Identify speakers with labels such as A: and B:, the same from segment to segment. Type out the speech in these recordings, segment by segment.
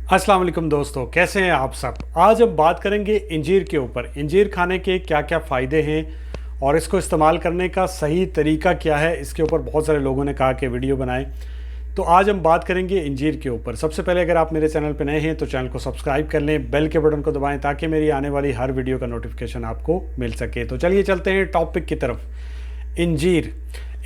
A: अस्सलाम वालेकुम दोस्तों, कैसे हैं आप सब। आज हम बात करेंगे इंजीर के ऊपर। इंजीर खाने के क्या क्या फ़ायदे हैं और इसको इस्तेमाल करने का सही तरीका क्या है। इसके ऊपर बहुत सारे लोगों ने कहा कि वीडियो बनाएं, तो आज हम बात करेंगे इंजीर के ऊपर। सबसे पहले अगर आप मेरे चैनल पर नए हैं तो चैनल को सब्सक्राइब कर लें, बेल के बटन को दबाएं ताकि मेरी आने वाली हर वीडियो का नोटिफिकेशन आपको मिल सके। तो चलिए चलते हैं टॉपिक की तरफ।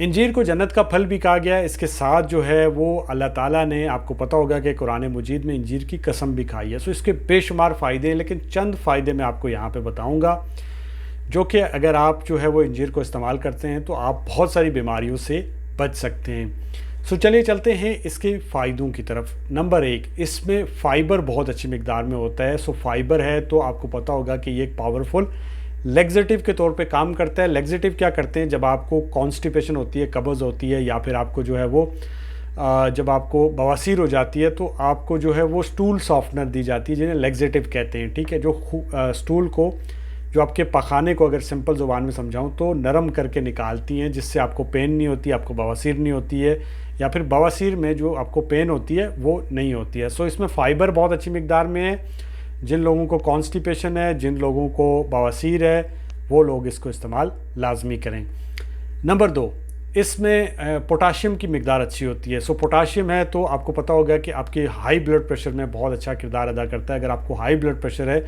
A: इंजीर को जन्नत का फल भी कहा गया है। इसके साथ जो है वो अल्लाह ताला ने, आपको पता होगा कि कुरान मजीद में इंजीर की कसम भी खाई है। सो इसके बेशुमार फ़ायदे हैं, लेकिन चंद फ़ायदे मैं आपको यहाँ पे बताऊँगा जो कि अगर आप जो है वो इंजीर को इस्तेमाल करते हैं तो आप बहुत सारी बीमारियों से बच सकते हैं। सो चलिए चलते हैं इसके फ़ायदों की तरफ। नंबर 1, इसमें फ़ाइबर बहुत अच्छी मिकदार में होता है। सो फाइबर है तो आपको पता होगा कि ये एक पावरफुल लेग्जेटिव के तौर पे काम करता है। लेग्जेटिव क्या करते हैं, जब आपको कॉन्स्टिपेशन होती है, कब्ज़ होती है, या फिर आपको जो है वो जब आपको बवासीर हो जाती है तो आपको जो है वो स्टूल सॉफ्टनर दी जाती है, जिन्हें लेग्जेटिव कहते हैं। ठीक है, जो स्टूल को, जो आपके पखाने को अगर सिंपल ज़ुबान में समझाऊँ तो नरम करके निकालती हैं, जिससे आपको पेन नहीं होती, आपको बवासीर नहीं होती है, या फिर बवासीर में जो आपको पेन होती है वो नहीं होती है। सो इसमें फ़ाइबर बहुत अच्छी मिकदार में है। जिन लोगों को कॉन्स्टिपेशन है, जिन लोगों को बवासीर है, वो लोग इसको इस्तेमाल लाजमी करें। नंबर 2, इसमें पोटाशियम की मिकदार अच्छी होती है। सो पोटाशियम है तो आपको पता होगा कि आपके हाई ब्लड प्रेशर में बहुत अच्छा किरदार अदा करता है। अगर आपको हाई ब्लड प्रेशर है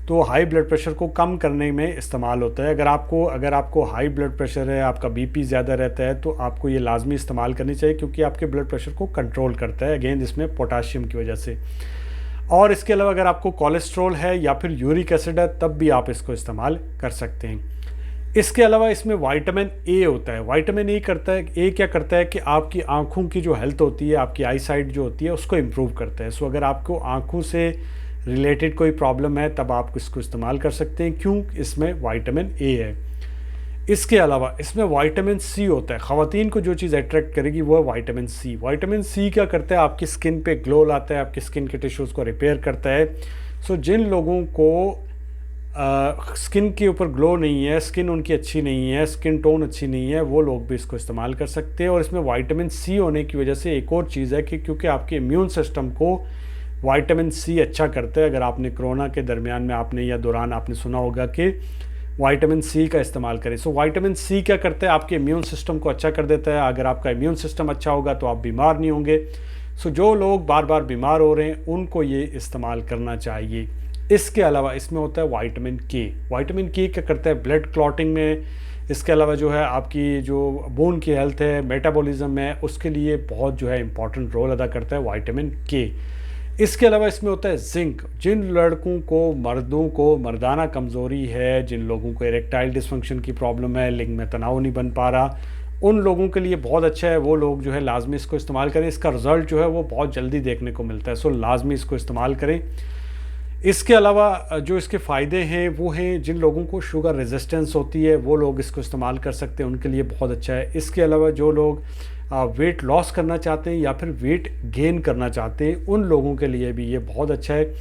A: तो हाई ब्लड प्रेशर को कम करने में इस्तेमाल होता है। अगर आपको हाई ब्लड प्रेशर है, आपका बीपी ज़्यादा रहता है, तो आपको ये लाजमी इस्तेमाल करनी चाहिए, क्योंकि आपके ब्लड प्रेशर को कंट्रोल करता है, अगेन इसमें पोटाशियम की वजह से। और इसके अलावा अगर आपको कोलेस्ट्रॉल है या फिर यूरिक एसिड है, तब भी आप इसको इस्तेमाल कर सकते हैं। इसके अलावा इसमें विटामिन ए होता है। विटामिन ए क्या करता है कि आपकी आँखों की जो हेल्थ होती है, आपकी आई साइट जो होती है, उसको इम्प्रूव करता है। सो अगर आपको आँखों से रिलेटेड कोई प्रॉब्लम है तब आप इसको इस्तेमाल कर सकते हैं, क्यों, इसमें विटामिन ए है। इसके अलावा इसमें विटामिन सी होता है। ख़वातीन को जो चीज़ अट्रैक्ट करेगी वो है विटामिन सी। विटामिन सी क्या करता है, आपकी स्किन पे ग्लो लाता है, आपकी स्किन के टिश्यूज़ को रिपेयर करता है। सो जिन लोगों को स्किन के ऊपर ग्लो नहीं है, स्किन उनकी अच्छी नहीं है, स्किन टोन अच्छी नहीं है, वो लोग भी इसको इस्तेमाल कर सकते हैं। और इसमें विटामिन सी होने की वजह से एक और चीज़ है कि क्योंकि आपके इम्यून सिस्टम को विटामिन सी अच्छा करता है। अगर आपने कोरोना के दरमियान में आपने या दौरान आपने सुना होगा कि विटामिन सी का इस्तेमाल करें। सो विटामिन सी क्या करता है, आपके इम्यून सिस्टम को अच्छा कर देता है। अगर आपका इम्यून सिस्टम अच्छा होगा तो आप बीमार नहीं होंगे। सो जो लोग बार बार बीमार हो रहे हैं उनको ये इस्तेमाल करना चाहिए। इसके अलावा इसमें होता है विटामिन के। विटामिन के क्या करता है, ब्लड क्लॉटिंग में, इसके अलावा जो है आपकी जो बोन की हेल्थ है, मेटाबॉलिज्म है, उसके लिए बहुत जो है इंपॉर्टेंट रोल अदा करता है विटामिन के। इसके अलावा इसमें होता है जिंक। जिन लड़कों को, मर्दों को मर्दाना कमज़ोरी है, जिन लोगों को इरेक्टाइल डिसफंक्शन की प्रॉब्लम है, लिंग में तनाव नहीं बन पा रहा, उन लोगों के लिए बहुत अच्छा है। वो लोग जो है लाजमी इसको इस्तेमाल करें। इसका रिज़ल्ट जो है वो बहुत जल्दी देखने को मिलता है। सो लाजमी इसको इस्तेमाल करें। इसके अलावा जो इसके फ़ायदे हैं वो हैं, जिन लोगों को शुगर रेजिस्टेंस होती है वो लोग इसको इस्तेमाल कर सकते हैं, उनके लिए बहुत अच्छा है। इसके अलावा जो लोग वेट लॉस करना चाहते हैं या फिर वेट गेन करना चाहते हैं, उन लोगों के लिए भी ये बहुत अच्छा है।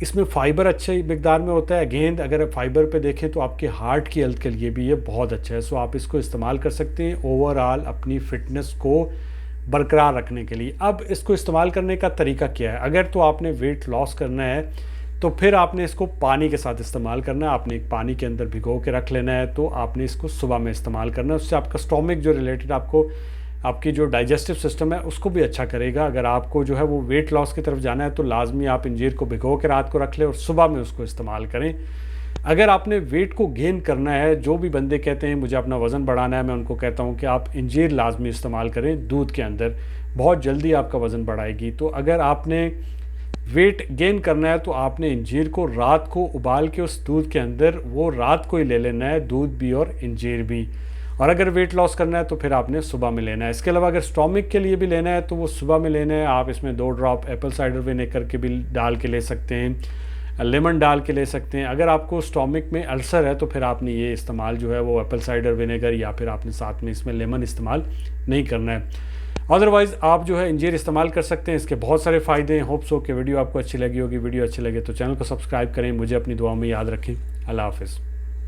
A: इसमें फ़ाइबर अच्छे मिकदार में होता है। अगेन अगर फ़ाइबर पे देखें तो आपके हार्ट की हेल्थ के लिए भी ये बहुत अच्छा है। सो आप इसको इस्तेमाल कर सकते हैं ओवरऑल अपनी फ़िटनेस को बरकरार रखने के लिए। अब इसको इस्तेमाल करने का तरीका क्या है, अगर तो आपने वेट लॉस करना है तो फिर आपने इसको पानी के साथ इस्तेमाल करना है। आपने एक पानी के अंदर भिगो के रख लेना है, तो आपने इसको सुबह में इस्तेमाल करना है। उससे आपका स्टोमिक जो रिलेटेड आपकी जो डाइजेस्टिव सिस्टम है उसको भी अच्छा करेगा। अगर आपको जो है वो वेट लॉस की तरफ जाना है तो लाजमी आप इंजीर को भिगो के रात को रख लें और सुबह में उसको इस्तेमाल करें। अगर आपने वेट को गेन करना है, जो भी बंदे कहते हैं मुझे अपना वज़न बढ़ाना है, मैं उनको कहता हूँ कि आप इंजीर लाजमी इस्तेमाल करें दूध के अंदर, बहुत जल्दी आपका वज़न बढ़ाएगी। तो अगर आपने वेट गेन करना है तो आपने इंजीर को रात को उबाल के उस दूध के अंदर वो रात को ही ले लेना है, दूध भी और इंजीर भी। और अगर वेट लॉस करना है तो फिर आपने सुबह में लेना है। इसके अलावा अगर स्टोमिक के लिए भी लेना है तो वो सुबह में लेना है। आप इसमें 2 ड्रॉप एप्पल साइडर विनेगर के भी डाल के ले सकते हैं, लेमन डाल के ले सकते हैं। अगर आपको स्टोमिक में अल्सर है तो फिर आपने ये इस्तेमाल जो है वो एप्पल साइडर विनेगर या फिर आपने साथ में इसमें लेमन इस्तेमाल नहीं करना है। अदरवाइज़ आप जो है इंजीर इस्तेमाल कर सकते हैं। इसके बहुत सारे फ़ायदे हैं। होप्स हो कि वीडियो आपको अच्छी लगी होगी। वीडियो अच्छी लगे तो चैनल को सब्सक्राइब करें। मुझे अपनी दुआ में याद रखें। अल्लाह हाफ़िज़।